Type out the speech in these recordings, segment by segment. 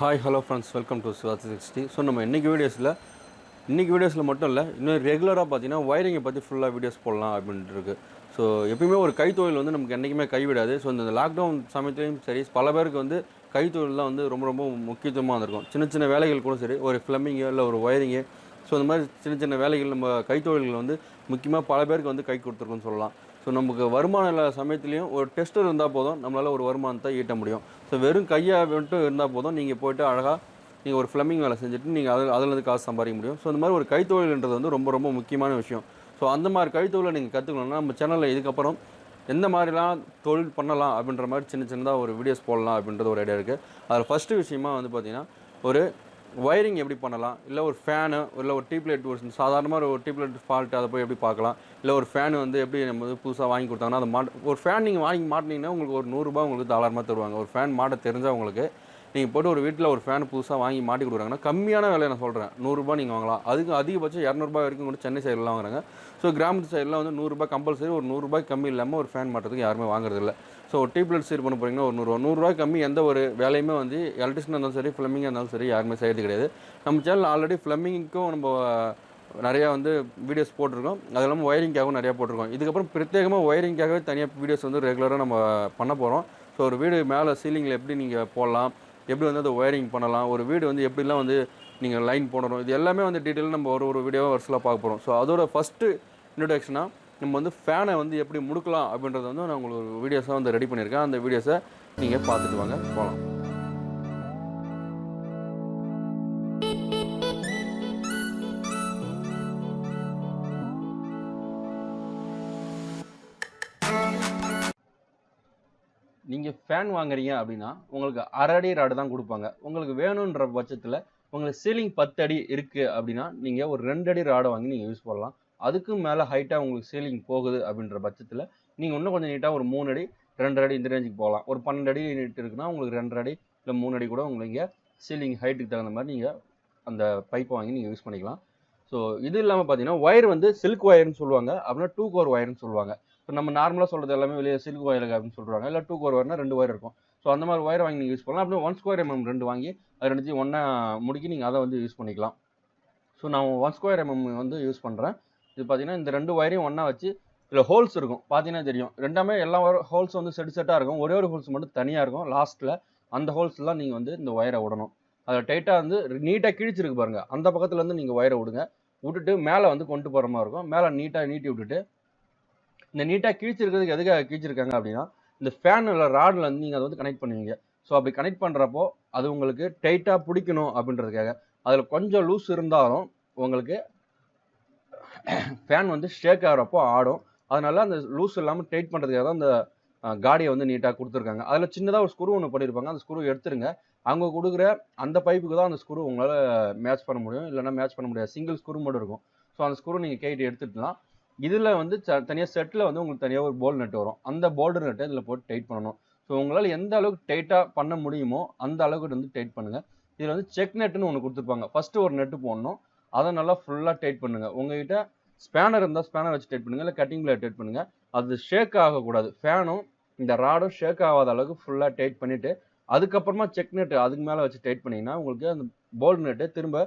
Hi hello friends, welcome to Sivaji 60. So நம்ம இன்றைக்கி வீடியோஸில் மட்டும் இல்லை, இன்னும் ரெகுலராக பார்த்தீங்கன்னா ஒயரிங்கை பற்றி ஃபுல்லாக வீடியோஸ் போடலாம் அப்படின்ட்டு இருக்குது. ஸோ எப்பயுமே ஒரு கைத்தொழில் வந்து நமக்கு என்றைக்குமே கைவிடாது. ஸோ இந்த லாக்டவுன் சமயத்துலையும் சரி, பல பேருக்கு வந்து கைத்தொழில் தான் வந்து ரொம்ப ரொம்ப முக்கியத்துவமாக இருந்திருக்கும். சின்ன சின்ன வேலைகள் கூட சரி, ஒரு ஃப்ளம்பிங்கு இல்லை ஒரு ஒயரிங்கு, ஸோ இந்த மாதிரி சின்ன சின்ன வேலைகள் நம்ம கைத்தொழில்கள் வந்து முக்கியமாக பல பேருக்கு வந்து கை கொடுத்துருக்குன்னு சொல்லலாம். ஸோ நமக்கு வருமானம் இல்லாத சமயத்துலேயும் ஒரு டெஸ்டர் இருந்தால் போதும், நம்மளால் ஒரு வருமானத்தை ஈட்ட முடியும். ஸோ வெறும் கையாக மட்டும் இருந்தால் போதும், நீங்கள் போய்ட்டு அழகாக நீங்கள் ஒரு ஃப்ளம்பிங் வேலை செஞ்சுட்டு நீங்கள் அதில் காசு சம்பாதிக்க முடியும். ஸோ இந்த மாதிரி ஒரு கைத்தொழில்ன்றது வந்து ரொம்ப ரொம்ப முக்கியமான விஷயம். ஸோ அந்த மாதிரி கைத்தொழிலை நீங்கள் கற்றுக்கணுன்னா நம்ம சேனலில் இதுக்கப்புறம் எந்த மாதிரிலாம் தொழில் பண்ணலாம் அப்படின்ற மாதிரி சின்ன சின்னதாக ஒரு வீடியோஸ் போடலாம் அப்படின்றது ஒரு ஐடியா இருக்குது. அதில் ஃபஸ்ட்டு விஷயமா வந்து பார்த்திங்கன்னா, ஒரு ஒயரிங் எப்படி பண்ணலாம், இல்லை ஒரு ஃபேனு, இல்லை ஒரு டியூப்லைட், ஒரு சாதாரணமாக ஒரு டியூப்லைட் ஃபால்ட்டு அதை போய் எப்படி பார்க்கலாம், இல்லை ஒரு ஃபேனு வந்து எப்படி நம்ம வந்து புதுசாக வாங்கி கொடுத்தாங்கன்னா அதை ஒரு ஃபேன் நீங்கள் வாங்கி மாட்டினீங்கன்னா உங்களுக்கு ஒரு ₹100 உங்களுக்கு தாராளமாக தருவாங்க. ஒரு ஃபேன் மாட்ட தெரிஞ்சால் உங்களுக்கு நீங்கள் போய்ட்டு ஒரு வீட்டில் ஒரு ஃபேன் புதுசாக வாங்கி மாட்டி கொடுக்குறாங்கன்னா கம்மியான விலையை நான் சொல்கிறேன், ₹100 நீங்கள் வாங்கலாம். அதுக்கு அதிகபட்சம் ₹200 வரைக்கும் கூட சென்னை சைடெலாம் வாங்குறாங்க. ஸோ கிராமத்து சைடெலாம் வந்து ₹100 கம்பல்சரி. ஒரு ₹100 கம்மி இல்லாமல் ஒரு ஃபேன் மாட்டுறதுக்கு யாருமே வாங்குறதில்ல. ஸோ ஒரு டியூப்லைட் சரி பண்ண போகிறீங்கன்னா ஒரு ₹100 கம்மி எந்த ஒரு வேலையுமே வந்து எலக்ட்ரிஷனாக இருந்தாலும் சரி, ஃப்ளம்பிங்காக இருந்தாலும் சரி, யாருமே செய்கிறது கிடையாது. நம்ம சேனல் ஆல்ரெடி ஃப்ளம்பிங்க்கும் நம்ம நிறையா வந்து வீடியோஸ் போட்டிருக்கோம். அது இல்லாமல் ஒயரிங்காகவும் நிறையா போட்டிருக்கோம். இதுக்கப்புறம் பிரத்யேகமாக ஒயரிங்காகவே தனியாக வீடியோஸ் வந்து ரெகுலராக நம்ம பண்ண போகிறோம். ஸோ ஒரு வீடு மேலே சீலிங்கில் எப்படி நீங்கள் போடலாம், எப்படி வந்து அதை ஒயரிங் பண்ணலாம், ஒரு வீடு வந்து எப்படிலாம் வந்து நீங்கள் லைன் போடணும், இது எல்லாமே வந்து டீட்டெயிலாக நம்ம ஒரு வீடியோவாக வருஷலாக பார்க்க போகிறோம். ஸோ அதோட ஃபஸ்ட்டு இன்ட்ரடக்ஷனாக நம்ம வந்து ஃபேனை வந்து எப்படி முடுக்கலாம் அப்படின்றத வந்து நான் உங்களுக்கு ஒரு வீடியோஸாக வந்து ரெடி பண்ணியிருக்கேன். அந்த வீடியோஸை நீங்கள் பார்த்துட்டு வாங்க, போகலாம். நீங்கள் ஃபேன் வாங்குறீங்க அப்படின்னா உங்களுக்கு 1/2 அடி ராடு தான் கொடுப்பாங்க. உங்களுக்கு வேணுன்ற பட்சத்தில் உங்களுக்கு சீலிங் 10 அடி இருக்குது அப்படின்னா நீங்கள் ஒரு 2 அடி ராடை வாங்கி நீங்கள் யூஸ் பண்ணலாம். அதுக்கும் மேலே ஹைட்டாக உங்களுக்கு சீலிங் போகுது அப்படின்ற பட்சத்தில் நீங்கள் இன்னும் கொஞ்சம் நீட்டாக ஒரு 3 அடி 2 அடி இந்த ரேஞ்சுக்கு போகலாம். ஒரு 12 அடி நீட் இருக்குன்னா உங்களுக்கு 2 அடி இல்லை 3 அடி கூட உங்களுக்கு இங்கே சீலிங் ஹைட்டுக்கு தகுந்த மாதிரி நீங்கள் அந்த பைப்பை வாங்கி நீங்கள் யூஸ் பண்ணிக்கலாம். ஸோ இது இல்லாமல் பார்த்தீங்கன்னா ஒயர் வந்து சில்க் ஒயர்னு சொல்லுவாங்க, அப்படின்னா 2 கோர் ஒயர்னு சொல்லுவாங்க. இப்போ நம்ம நார்மலாக சொல்கிறது எல்லாமே வெளியே சில்க் ஒயர் அப்படின்னு சொல்கிறாங்க. இல்லை 2 கோர் ஒயர்னா 2 ஒயர் இருக்கும். ஸோ அந்த மாதிரி ஒயர் வாங்கி நீங்கள் யூஸ் பண்ணலாம். அப்படியே 1 ஸ்கொயர் mm 2 வாங்கி அது ரெண்டுத்தையும் ஒன்றா முடுக்கி நீங்கள் அதை வந்து யூஸ் பண்ணிக்கலாம். ஸோ நான் 1 ஸ்கொயர் mm வந்து யூஸ் பண்ணுறேன். இது பார்த்தீங்கன்னா இந்த 2 ஒயரையும் ஒன்றா வச்சு இதில் ஹோல்ஸ் இருக்கும், பார்த்தீங்கன்னா தெரியும். ரெண்டாமே எல்லா ஹோல்ஸ் வந்து செட்டாக இருக்கும். ஒரே ஒரு ஹோல்ஸ் மட்டும் தனியாக இருக்கும் லாஸ்ட்டில். அந்த ஹோல்ஸ்லாம் நீங்கள் வந்து இந்த ஒயரை விடணும். அதை டைட்டாக வந்து நீட்டாக கிழிச்சிருக்கு பாருங்கள், அந்த பக்கத்துலேருந்து நீங்கள் ஒயரை விட்டுட்டு மேலே வந்து கொண்டு போகிற மாதிரி இருக்கும். மேலே நீட்டாக நீட்டி விட்டுட்டு, இந்த நீட்டாக கிழிச்சிருக்கிறதுக்கு எதுக்காக கிழிச்சிருக்காங்க அப்படின்னா, இந்த ஃபேனில் ராடில் வந்து நீங்கள் அதை வந்து கனெக்ட் பண்ணுவீங்க. ஸோ அப்படி கனெக்ட் பண்ணுறப்போ அது உங்களுக்கு டைட்டாக பிடிக்கணும் அப்படின்றதுக்காக. அதில் கொஞ்சம் லூஸ் இருந்தாலும் உங்களுக்கு ஃபேன் வந்து ஷேக் ஆகிறப்போ ஆடும். அதனால அந்த லூஸ் இல்லாமல் டைட் பண்ணுறதுக்காக தான் அந்த காடியை வந்து நீட்டாக கொடுத்துருக்காங்க. அதில் சின்னதாக ஒரு ஸ்க்ரூ ஒன்று பண்ணியிருப்பாங்க. அந்த ஸ்க்ரூ எடுத்துருங்க. அவங்க கொடுக்குற அந்த பைப்புக்கு தான் அந்த ஸ்க்ரூ உங்களால் மேட்ச் பண்ண முடியும், இல்லைனா மேட்ச் பண்ண முடியாது. சிங்கிள் ஸ்க்ரூ மட்டும் இருக்கும். ஸோ அந்த ஸ்க்ரூ நீங்கள் கைட்டு எடுத்துட்டுலாம். இதில் வந்து தனியாக செட்டில் வந்து உங்களுக்கு தனியாக ஒரு போல்டு நட்டு வரும். அந்த போல்டு நட்டை இதில் போட்டு டைட் பண்ணணும். ஸோ உங்களால் எந்த அளவுக்கு டைட்டாக பண்ண முடியுமோ அந்த அளவுக்கு வந்து டைட் பண்ணுங்கள். இதில் வந்து செக் நெட்டுன்னு ஒன்று கொடுத்துருப்பாங்க. ஃபஸ்ட்டு ஒரு நெட்டு போடணும், அதை நல்லா ஃபுல்லாக டைட் பண்ணுங்கள். உங்கள்கிட்ட ஸ்பேனர் இருந்தால் ஸ்பேனர் வச்சு டைட் பண்ணுங்கள், இல்லை கட்டிங் பிளேட் டைட் பண்ணுங்கள். அது ஷேக் ஆகக்கூடாது. ஃபேனும் இந்த ராடும் ஷேக் ஆகாத அளவுக்கு ஃபுல்லாக டைட் பண்ணிவிட்டு அதுக்கப்புறமா செக் நெட்டு அதுக்கு மேலே வச்சு டைட் பண்ணிங்கன்னா உங்களுக்கு அந்த போல்டு நெட்டு திரும்ப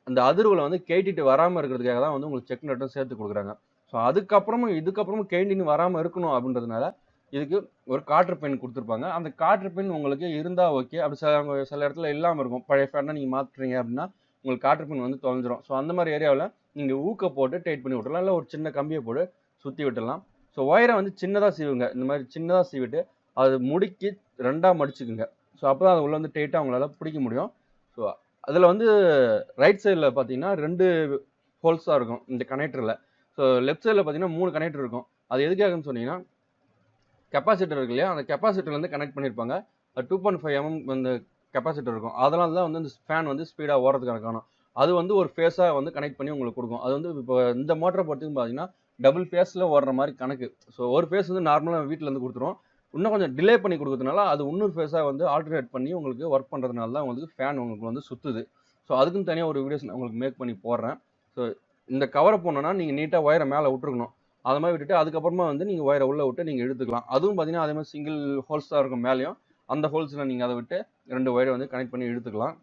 அந்த அதிர்வில் வந்து கேட்டிட்டு வராமல் இருக்கிறதுக்காக தான் வந்து உங்களுக்கு செக் நெட்டும் சேர்த்து கொடுக்குறாங்க. ஸோ இதுக்கப்புறமும் கேண்டின்னு வராமல் இருக்கணும் அப்படின்றதுனால இதுக்கு ஒரு காற்று பென் கொடுத்துருப்பாங்க. அந்த காற்று பென் உங்களுக்கு இருந்தால் ஓகே. அப்படி சில இடத்துல இல்லாமல் இருக்கும். பழைய ஃபேனை நீங்கள் மாற்றுறீங்க அப்படின்னா உங்களுக்கு காற்று பென் வந்து தொலைஞ்சிரும். ஸோ அந்த மாதிரி ஏரியாவில் நீங்கள் ஊக்க போட்டு டைட் பண்ணி விட்டுலாம், இல்லை ஒரு சின்ன கம்பியை போட்டு சுற்றி விட்டுடலாம். ஸோ ஒயரை வந்து சின்னதாக சீவுங்க. இந்த மாதிரி சின்னதாக சீவிட்டு அது முடுக்கி 2ஆக மடிச்சுக்குங்க. ஸோ அப்போ தான் அது உள்ள வந்து டைட்டாக உங்களால் பிடிக்க முடியும். ஸோ அதில் வந்து ரைட் சைடில் பார்த்தீங்கன்னா 2 ஹோல்ஸாக இருக்கும் இந்த கனெக்டரில். ஸோ லெஃப்ட் சைடில் பார்த்தீங்கன்னா 3 கனெக்டர் இருக்கும். அது எதுக்காகன்னு சொன்னீங்கன்னா, கெப்பாசிட்டர் இருக்கு இல்லையா, அந்த கெப்பாசிட்டர்லேருந்து கனெக்ட் பண்ணியிருப்பாங்க. 2.5 mm அந்த கெப்பாசிட்டர் இருக்கும். அதனால தான் வந்து இந்த ஃபேன் வந்து ஸ்பீடாக ஓடுறதுக்கான காரணம். அது வந்து ஒரு ஃபேஸாக வந்து கனெக்ட் பண்ணி உங்களுக்கு கொடுக்கும். அது வந்து இப்போ இந்த மோட்டரை பொறுத்துக்கும் பார்த்தீங்கன்னா டபுள் ஃபேஸில் ஓடுற மாதிரி கணக்கு. ஸோ ஒரு ஃபேஸ் வந்து நார்மலாக வீட்டில் வந்து கொடுத்துரும். இன்னும் கொஞ்சம் டிலே பண்ணி கொடுக்கறதுனால அது இன்னொரு ஃபேஸாக வந்து ஆல்டர்னேட் பண்ணி உங்களுக்கு ஒர்க் பண்ணுறதுனால தான் உங்களுக்கு ஃபேன் உங்களுக்கு வந்து சுற்றுது. ஸோ அதுக்குன்னு தனியாக ஒரு வீடியோஸ் நான் உங்களுக்கு மேக் பண்ணி போடுறேன். ஸோ இந்த கவரை போனோன்னா நீங்கள் நீட்டாக ஒயரை மேலே விட்டுருக்கணும். அது மாதிரி விட்டுட்டு அதுக்கப்புறமா வந்து நீங்கள் ஒயரை உள்ளே விட்டு நீங்கள் எடுத்துக்கலாம். அதுவும் பார்த்தீங்கன்னா அதே மாதிரி சிங்கிள் ஹோல்ஸ் தான் இருக்கும் மேலேயும். அந்த ஹோல்ஸில் நீங்கள் அதை விட்டு 2 ஒயரை வந்து கனெக்ட் பண்ணி இழுத்துக்கலாம்.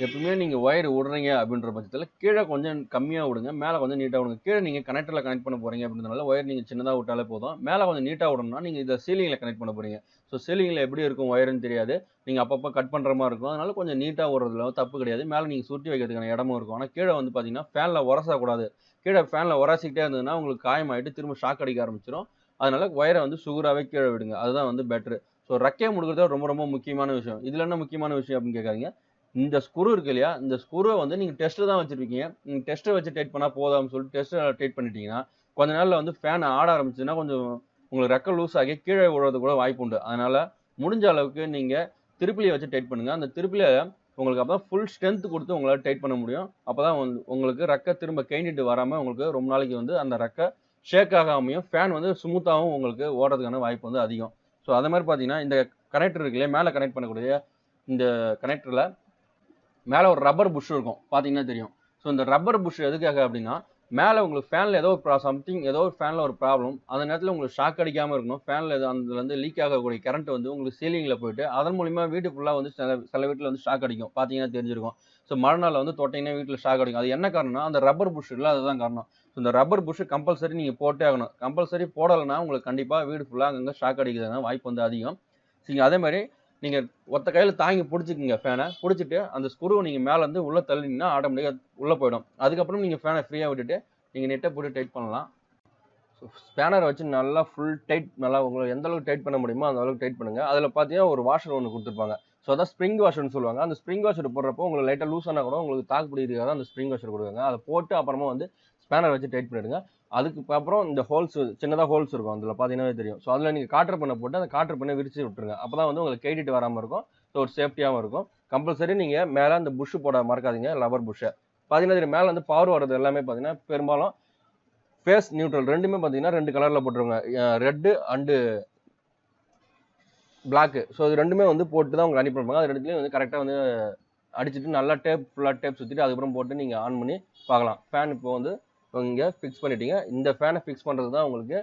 எப்பவுமே நீங்கள் ஒயர் விடுறீங்க அப்படின்ற பட்சத்தில் கீழே கொஞ்சம் கம்மியாக விடுங்க, மேலே கொஞ்சம் நீட்டாக விடுங்க. கீழே நீங்கள் கனெக்டரில் கனெக்ட் பண்ண போகிறீங்க அப்படின்றதுனால ஒயர் நீங்கள் சின்னதாக விட்டாலே போதும். மேலே கொஞ்சம் நீட்டாக விடணும்னா நீங்கள் இதை சீலிங்கில் கனெக்ட் பண்ண போகிறீங்க. ஸோ சீலிங்கில் எப்படி இருக்கும் ஒயருன்னு தெரியாது, நீங்கள் அப்பப்போ கட் பண்ணுற மாதிரி இருக்கும். அதனால கொஞ்சம் நீட்டாக விடுறதுல தப்பு கிடையாது. மேலே நீங்கள் சுற்றி வைக்கிறதுக்கான இடமும் இருக்கும். ஆனால் கீழே வந்து பார்த்தீங்கன்னா ஃபேனில் உரசக்கூடாது. கீழே ஃபேனில் உரசிக்கிட்டே இருந்ததுன்னா உங்களுக்கு காயமாயிட்டு திரும்ப ஷாக் அடிக்க ஆரம்பிச்சிடும். அதனால ஒயரை வந்து சுகுராகவே கீழே விடுங்க, அதுதான் வந்து பெட்ரு. ஸோ ரெக்கையை முடுக்கிறது ரொம்ப ரொம்ப முக்கியமான விஷயம். இதில் என்ன முக்கியமான விஷயம் அப்படின்னு கேட்காதீங்க. இந்த ஸ்க்ரூ இருக்கு இல்லையா, இந்த ஸ்க்ரூவை வந்து நீங்கள் டெஸ்ட்டு தான் வச்சுருக்கீங்க. நீங்கள் டெஸ்ட்டை வச்சு டைட் பண்ணால் போதான்னு சொல்லிட்டு டெஸ்ட்டை டைட் பண்ணிட்டீங்கன்னா கொஞ்ச நாளில் வந்து ஃபேன் ஆட ஆரம்பிச்சுன்னா கொஞ்சம் உங்களுக்கு ரெக்கை லூஸ் ஆகி கீழே விழுறது கூட வாய்ப்பு உண்டு. அதனால் முடிஞ்ச அளவுக்கு நீங்கள் திருப்பிலியை வச்சு டைட் பண்ணுங்கள். அந்த திருப்பிலியை உங்களுக்கு அப்போ தான் ஃபுல் ஸ்ட்ரென்த் கொடுத்து உங்களால் டைட் பண்ண முடியும். அப்போ தான் உங்களுக்கு ரெக்கை திரும்ப கைண்டிட்டு வராமல் உங்களுக்கு ரொம்ப நாளைக்கு வந்து அந்த ரெக்கை ஷேக் ஆகாமையும் ஃபேன் வந்து ஸ்மூத்தாகவும் உங்களுக்கு ஓடுறதுக்கான வாய்ப்பு வந்து அதிகம். ஸோ அதே மாதிரி பார்த்தீங்கன்னா இந்த கனெக்டர் இருக்கு இல்லையா, மேலே கனெக்ட் பண்ணக்கூடிய இந்த கனெக்டரில் மேலே ஒரு ரப்பர் புஷ் இருக்கும், பார்த்தீங்கன்னா தெரியும். ஸோ இந்த ரப்பர் புஷ் எதுக்காக அப்படின்னா, மேலே உங்களுக்கு ஃபேனில் ஏதோ ஒரு சம்திங் ஏதோ ஒரு ஃபேனில் ஒரு ப்ராப்ளம், அந்த நேரத்தில் உங்களுக்கு ஷாக் அடிக்காமல் இருக்கணும். ஃபேனில் அதுல வந்து லீக் ஆகக்கூடிய கரண்ட் வந்து உங்களுக்கு சீலிங்கில் போயிட்டு அதன் மூலிமா வீட்டு ஃபுல்லாக வந்து சில வீட்டில் வந்து ஷாக் அடிக்கும், பார்த்தீங்கன்னா தெரிஞ்சிருக்கும். ஸோ மழை நாளில் வந்து தொட்டிங்கன்னா வீட்டில் ஷாக் அடிக்கும். அது என்ன காரணம்னா அந்த ரப்பர் புஷ் இல்லை, அதுதான் காரணம். ஸோ இந்த ரப்பர் புஷ் கம்பல்சரி நீங்கள் போட்டே ஆகணும். கம்பல்சரி போடலைன்னா உங்களுக்கு கண்டிப்பாக வீடு ஃபுல்லாக அங்கங்கே ஷாக் அடிக்கிறதுனா வாய்ப்பு வந்து அதிகம். சரிங்க, அதே மாதிரி நீங்கள் ஒத்த கையில் தாங்கி பிடிச்சிக்கிங்க ஃபேனை. பிடிச்சிட்டு அந்த ஸ்க்ரூவை நீங்கள் மேலேருந்து உள்ளே தள்ளினீங்கன்னா ஆட்டோமேட்டிக்காக உள்ளே போயிடும். அதுக்கப்புறம் நீங்கள் ஃபேனை ஃப்ரீயாக விட்டுட்டு நீங்கள் நெட்டை போட்டு டைட் பண்ணலாம். ஸோ ஸ்பேனரை வச்சு நல்லா ஃபுல் டைட், நல்லா உங்களுக்கு எந்த அளவுக்கு டைட் பண்ண முடியுமோ அந்த அளவுக்கு டைட் பண்ணுங்கள். அதில் பார்த்தீங்கன்னா ஒரு வாஷர் ஒன்று கொடுத்துருப்பாங்க. ஸோ அதான் ஸ்ப்ரிங் வாஷர்னு சொல்லுவாங்க. அந்த ஸ்ப்ரிங் வாஷர் போடுறப்போ உங்களுக்கு லைட்டாக லூஸ் ஆனால் கூட உங்களுக்கு தாக்கு பிடிக்கிறதுக்காக அந்த ஸ்ப்ரிங் வாஷர் கொடுக்குறாங்க. அதை போட்டு அப்புறமா வந்து ஸ்பேனர் வச்சு டைட் பண்ணிவிடுங்க. அதுக்கு அப்புறம் இந்த ஹோல்ஸ், சின்னதாக ஹோல்ஸ் இருக்கும், அதில் பார்த்தீங்கன்னா தெரியும். ஸோ அதில் நீங்கள் காட்டர் பண்ண போட்டு அந்த காட்டர் பண்ண விரிச்சு விட்டுருங்க. அப்போ தான் வந்து உங்களுக்கு கைடிட்டு வராமல் இருக்கும். ஸோ ஒரு சேஃப்டியாகவும் இருக்கும். கம்பல்சரி நீங்கள் மேலே அந்த புஷ் போட மறக்காதீங்க, லவர் புஷ்ஷை. பார்த்தீங்கன்னா மேலே வந்து பவர் வர்றது எல்லாமே பார்த்தீங்கன்னா பெரும்பாலும் ஃபேஸ் நியூட்ரல் ரெண்டுமே பார்த்தீங்கன்னா 2 கலரில் போட்டுருங்க, ரெட்டு அண்டு பிளாக்கு. ஸோ இது ரெண்டுமே வந்து போட்டு தான் உங்களுக்கு அனுப்பிடுவாங்க. அது ரெண்டுத்துலேயும் வந்து கரெக்டாக வந்து அடிச்சுட்டு நல்லா ஃபுல்லாக டேப் சுற்றிட்டு அதுக்கப்புறம் போட்டு நீங்கள் ஆன் பண்ணி பார்க்கலாம். ஃபேன் இப்போ வந்து இங்கே ஃபிக்ஸ் பண்ணிட்டீங்க. இந்த ஃபேனை ஃபிக்ஸ் பண்ணுறது தான் உங்களுக்கு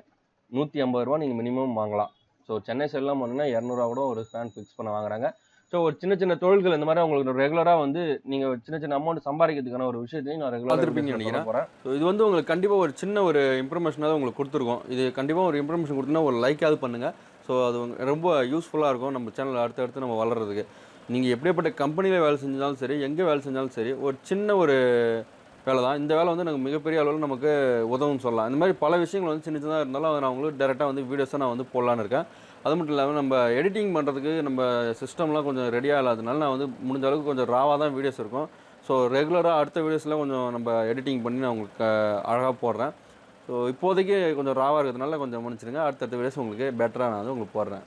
150 ரூபா நீங்கள் மினிமம் வாங்கலாம். ஸோ சென்னை சைட்லாம் பார்த்தீங்கன்னா 200 கூட ஒரு ஃபேன் ஃபிக்ஸ் பண்ண வாங்குறாங்க. ஸோ ஒரு சின்ன சின்ன தொழில்கள் இந்த மாதிரி உங்களுக்கு ரெகுலராக வந்து நீங்கள் சின்ன சின்ன அமௌண்ட் சம்பாதிக்கிறதுக்கான ஒரு விஷயத்தையும் நான் ரெகுலராக இருப்பீங்கன்னு நினைக்கிறேன். ஸோ இது வந்து உங்களுக்கு கண்டிப்பாக ஒரு சின்ன ஒரு இன்ஃபர்மேஷனாக உங்களுக்கு கொடுத்துருக்கோம். இது கண்டிப்பாக ஒரு இன்ஃபர்மேஷன் கொடுத்தீங்கன்னா ஒரு லைக்காவது பண்ணுங்கள். ஸோ அது ரொம்ப யூஸ்ஃபுல்லாக இருக்கும் நம்ம சேனல் அடுத்தடுத்து நம்ம வளர்கிறதுக்கு. நீங்கள் எப்படிப்பட்ட கம்பெனியில் வேலை செஞ்சாலும் சரி, எங்கே வேலை செஞ்சாலும் சரி, ஒரு சின்ன ஒரு வேலை தான். இந்த வேலை வந்து எனக்கு மிகப்பெரிய அளவில் நமக்கு உதவும்னு சொல்லலாம். இந்த மாதிரி பல விஷயங்கள் வந்து சின்ன சின்னதாக இருந்தாலும் அதை நான் உங்களுக்கு டேரெக்டாக வந்து வீடியோஸாக நான் வந்து போடலான்னு இருக்கேன். அது மட்டும் இல்லாமல் நம்ம எடிட்டிங் பண்ணுறதுக்கு நம்ம சிஸ்டம்லாம் கொஞ்சம் ரெடியாக இல்லாததுனால நான் வந்து முடிஞ்ச அளவுக்கு கொஞ்சம் ராவாக தான் வீடியோஸ் இருக்கும். ஸோ ரெகுலராக அடுத்த வீடியோஸில் கொஞ்சம் நம்ம எடிட்டிங் பண்ணி நான் உங்களுக்கு அழகாக போடுறேன். ஸோ இப்போதைக்கு கொஞ்சம் ராவாக இருக்கிறதுனால கொஞ்சம் மன்னிச்சிடுங்க. அடுத்தடுத்த வீடியோஸ் உங்களுக்கு பெட்டராக நான் வந்து உங்களுக்கு போடுறேன்.